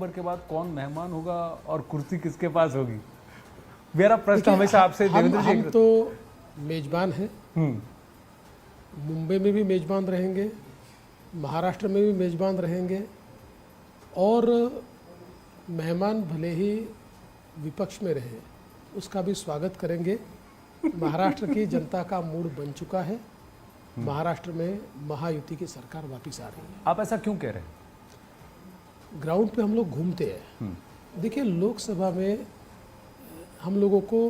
नवंबर के बाद कौन मेहमान होगा और कुर्सी किसके पास होगी? मेरा प्रश्न हमेशा आपसे देवेंद्र जी। हम तो मेजबान हैं, हम्म। मुंबई में भी मेजबान रहेंगे, महाराष्ट्र में भी मेजबान रहेंगे, और मेहमान भले ही विपक्ष में रहे उसका भी स्वागत करेंगे। महाराष्ट्र की जनता का मूड बन चुका है, महाराष्ट्र में महायुति की सरकार वापस आ रही है। आप ऐसा क्यों कह रहे हैं? ग्राउंड पे हम लोग घूमते हैं। देखिए, लोकसभा में हम लोगों को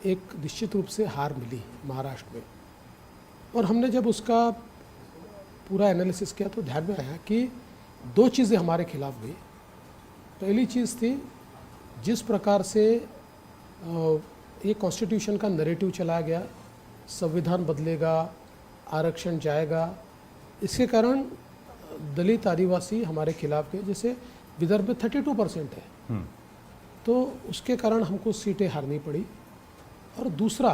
एक निश्चित रूप से हार मिली महाराष्ट्र में, और हमने जब उसका पूरा एनालिसिस किया तो ध्यान में आया कि दो चीज़ें हमारे खिलाफ गई। पहली चीज़ थी, जिस प्रकार से ये कॉन्स्टिट्यूशन का नैरेटिव चलाया गया, संविधान बदलेगा, आरक्षण जाएगा, इसके कारण दलित आदिवासी हमारे खिलाफ गए। जैसे विदर्भ में 32% है, तो उसके कारण हमको सीटें हारनी पड़ी। और दूसरा,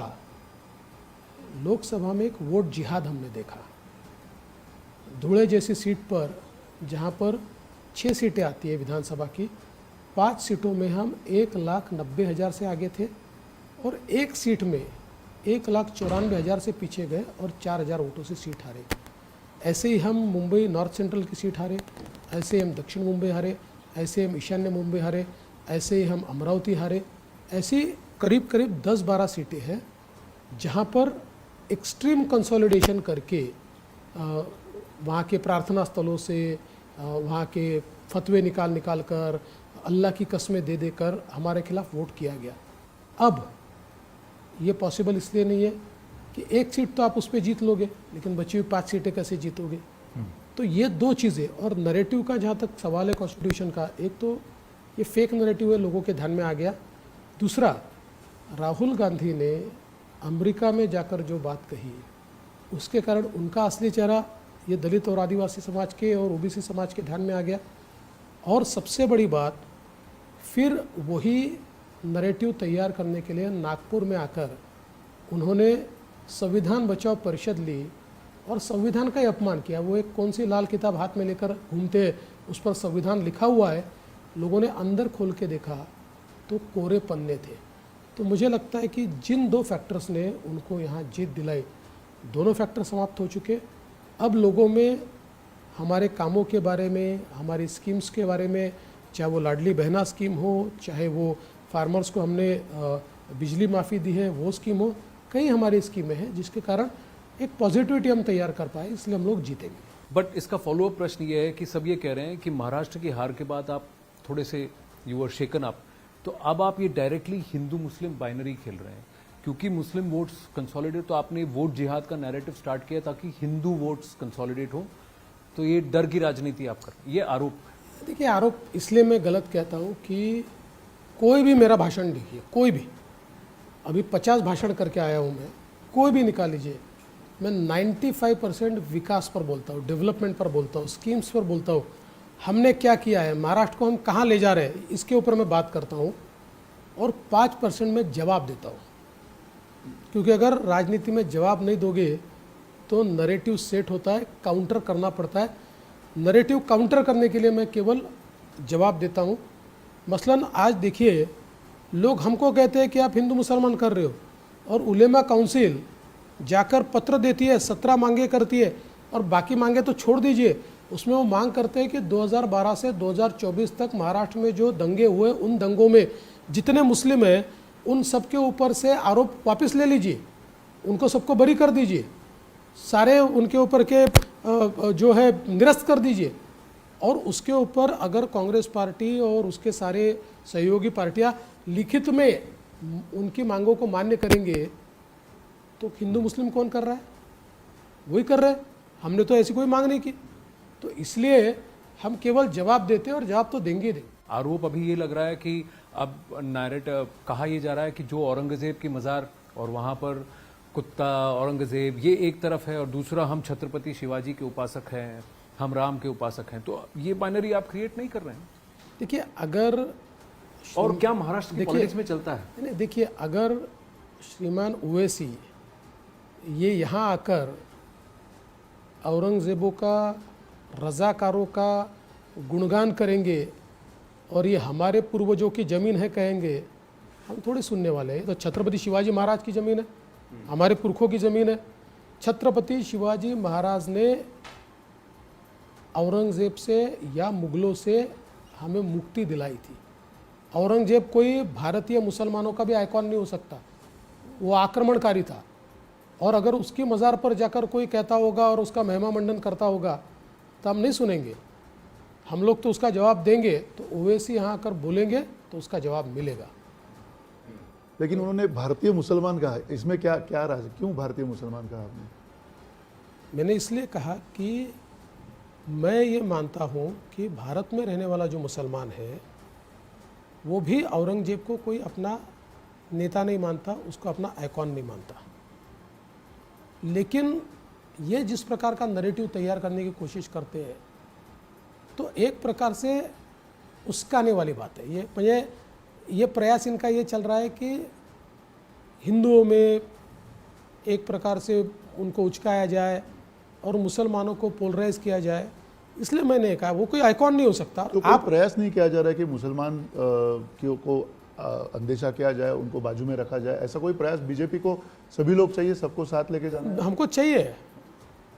लोकसभा में एक वोट जिहाद हमने देखा। धुले जैसी सीट पर, जहाँ पर 6 सीटें आती है विधानसभा की, 5 सीटों में हम 1,90,000 से आगे थे, और एक सीट में 1,94,000 से पीछे गए और 4,000 वोटों से सीट हारे। ऐसे ही हम मुंबई नॉर्थ सेंट्रल की सीट हारे, ऐसे ही हम दक्षिण मुंबई हारे, ऐसे हम ईशान्य मुंबई हारे, ऐसे ही हम अमरावती हारे। ऐसी करीब करीब 10-12 सीटें हैं जहाँ पर एक्सट्रीम कंसोलिडेशन करके वहाँ के प्रार्थना स्थलों से, वहाँ के फतवे निकाल कर, अल्लाह की कस्में दे देकर हमारे खिलाफ वोट किया गया। अब ये पॉसिबल इसलिए नहीं है कि एक सीट तो आप उस पर जीत लोगे, लेकिन बची हुई 5 सीटें कैसे जीतोगे? तो ये दो चीज़ें, और नैरेटिव का जहाँ तक सवाल है कॉन्स्टिट्यूशन का, एक तो ये फेक नैरेटिव है, लोगों के ध्यान में आ गया। दूसरा, राहुल गांधी ने अमेरिका में जाकर जो बात कही, उसके कारण उनका असली चेहरा ये दलित और आदिवासी समाज के और ओबीसी समाज के ध्यान में आ गया। और सबसे बड़ी बात, फिर वही नैरेटिव तैयार करने के लिए नागपुर में आकर उन्होंने संविधान बचाओ परिषद ली और संविधान का ही अपमान किया। वो एक कौन सी लाल किताब हाथ में लेकर घूमते, उस पर संविधान लिखा हुआ है, लोगों ने अंदर खोल के देखा तो कोरे पन्ने थे। तो मुझे लगता है कि जिन दो फैक्टर्स ने उनको यहाँ जीत दिलाई, दोनों फैक्टर समाप्त हो चुके। अब लोगों में हमारे कामों के बारे में, हमारी स्कीम्स के बारे में, चाहे वो लाडली बहना स्कीम हो, चाहे वो फार्मर्स को हमने बिजली माफ़ी दी है वो स्कीम हो, कई हमारी स्कीमें हैं जिसके कारण एक पॉजिटिविटी हम तैयार कर पाए, इसलिए हम लोग जीतेंगे। बट इसका फॉलोअप प्रश्न ये है कि सब ये कह रहे हैं कि महाराष्ट्र की हार के बाद आप थोड़े से यू आर शेकन अप, तो अब आप ये डायरेक्टली हिंदू मुस्लिम बाइनरी खेल रहे हैं, क्योंकि मुस्लिम वोट्स कंसोलिडेट, तो आपने वोट जिहाद का नैरेटिव स्टार्ट किया ताकि हिंदू वोट्स कंसोलिडेट हो, तो ये डर की राजनीति आप कर, ये आरोप। देखिए, आरोप इसलिए मैं गलत कहता हूँ कि कोई भी मेरा भाषण देखिए, कोई भी, अभी 50 भाषण करके आया हूँ मैं, कोई भी निकाल लीजिए, मैं 95% विकास पर बोलता हूँ, डेवलपमेंट पर बोलता हूँ, स्कीम्स पर बोलता हूँ, हमने क्या किया है, महाराष्ट्र को हम कहाँ ले जा रहे हैं, इसके ऊपर मैं बात करता हूँ, और 5% में जवाब देता हूँ। क्योंकि अगर राजनीति में जवाब नहीं दोगे तो नैरेटिव सेट होता है, काउंटर करना पड़ता है। नैरेटिव काउंटर करने के लिए मैं केवल जवाब देता हूँ। मसलन आज देखिए, लोग हमको कहते हैं कि आप हिंदू मुसलमान कर रहे हो, और उलेमा काउंसिल जाकर पत्र देती है, 17 मांगे करती है, और बाकी मांगे तो छोड़ दीजिए, उसमें वो मांग करते हैं कि 2012 से 2024 तक महाराष्ट्र में जो दंगे हुए, उन दंगों में जितने मुस्लिम हैं उन सबके ऊपर से आरोप वापस ले लीजिए, उनको सबको बरी कर दीजिए, सारे उनके ऊपर के जो है निरस्त कर दीजिए। और उसके ऊपर अगर कांग्रेस पार्टी और उसके सारे सहयोगी पार्टियां लिखित में उनकी मांगों को मान्य करेंगे, तो हिंदू मुस्लिम कौन कर रहा है? वही कर रहे हैं। हमने तो ऐसी कोई मांग नहीं की, तो इसलिए हम केवल जवाब देते हैं, और जवाब तो देंगे ही देंगे। आरोप अभी ये लग रहा है कि अब नैरेटिव कहा यह जा रहा है कि जो औरंगजेब की मज़ार और वहाँ पर कुत्ता औरंगजेब, ये एक तरफ है, और दूसरा हम छत्रपति शिवाजी के उपासक हैं, हम राम के उपासक हैं, तो ये बाइनरी आप क्रिएट नहीं कर रहे हैं? देखिए, अगर और क्या महाराष्ट्र की पॉलिटिक्स में चलता है? नहीं, देखिए, अगर श्रीमान ओवैसी ये यहाँ आकर औरंगजेबों का, रजाकारों का गुणगान करेंगे और ये हमारे पूर्वजों की ज़मीन है कहेंगे, हम थोड़ी सुनने वाले हैं। तो छत्रपति शिवाजी महाराज की ज़मीन है, हमारे पुरखों की ज़मीन है। छत्रपति शिवाजी महाराज ने औरंगज़ेब से या मुग़लों से हमें मुक्ति दिलाई थी। औरंगज़ेब कोई भारतीय मुसलमानों का भी आइकॉन नहीं हो सकता, वो आक्रमणकारी था। और अगर उसकी मज़ार पर जाकर कोई कहता होगा और उसका महिमा मंडन करता होगा तो हम नहीं सुनेंगे, हम लोग तो उसका जवाब देंगे। तो ओवैसी यहाँ आकर बोलेंगे तो उसका जवाब मिलेगा। लेकिन उन्होंने भारतीय मुसलमान कहा, इसमें क्या क्या राज, क्यों भारतीय मुसलमान कहा आपने? मैंने इसलिए कहा कि मैं ये मानता हूँ कि भारत में रहने वाला जो मुसलमान है वो भी औरंगजेब को कोई अपना नेता नहीं मानता, उसको अपना आइकॉन नहीं मानता। लेकिन ये जिस प्रकार का नैरेटिव तैयार करने की कोशिश करते हैं तो एक प्रकार से उस्काने वाली बात है। ये प्रयास इनका ये चल रहा है कि हिंदुओं में एक प्रकार से उनको उचकाया जाए और मुसलमानों को पोलराइज किया जाए। इसलिए मैंने कहा वो कोई आइकॉन नहीं हो सकता। तो कोई प्रयास नहीं किया जा रहा है कि मुसलमान को अंदेशा किया जाए, उनको बाजू में रखा जाए? ऐसा कोई प्रयास बीजेपी को, सभी लोग चाहिए, सबको साथ लेके जाना है? हमको चाहिए।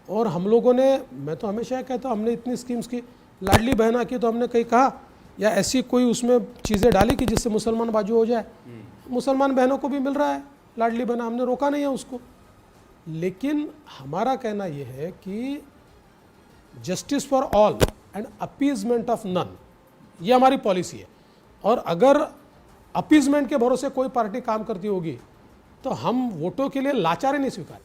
और हम लोगों ने, मैं तो हमेशा कहता हूँ, हमने इतनी स्कीम्स की, लाडली बहना की तो हमने कहीं कहा या ऐसी कोई उसमें चीज़ें डाली कि जिससे मुसलमान बाजू हो जाए। मुसलमान बहनों को भी मिल रहा है लाडली बहना, हमने रोका नहीं है उसको। लेकिन हमारा कहना यह है कि justice for all and appeasement of none, ये हमारी पॉलिसी है। और अगर अपीजमेंट के भरोसे कोई पार्टी काम करती होगी तो हम वोटों के लिए लाचारी नहीं स्वीकार।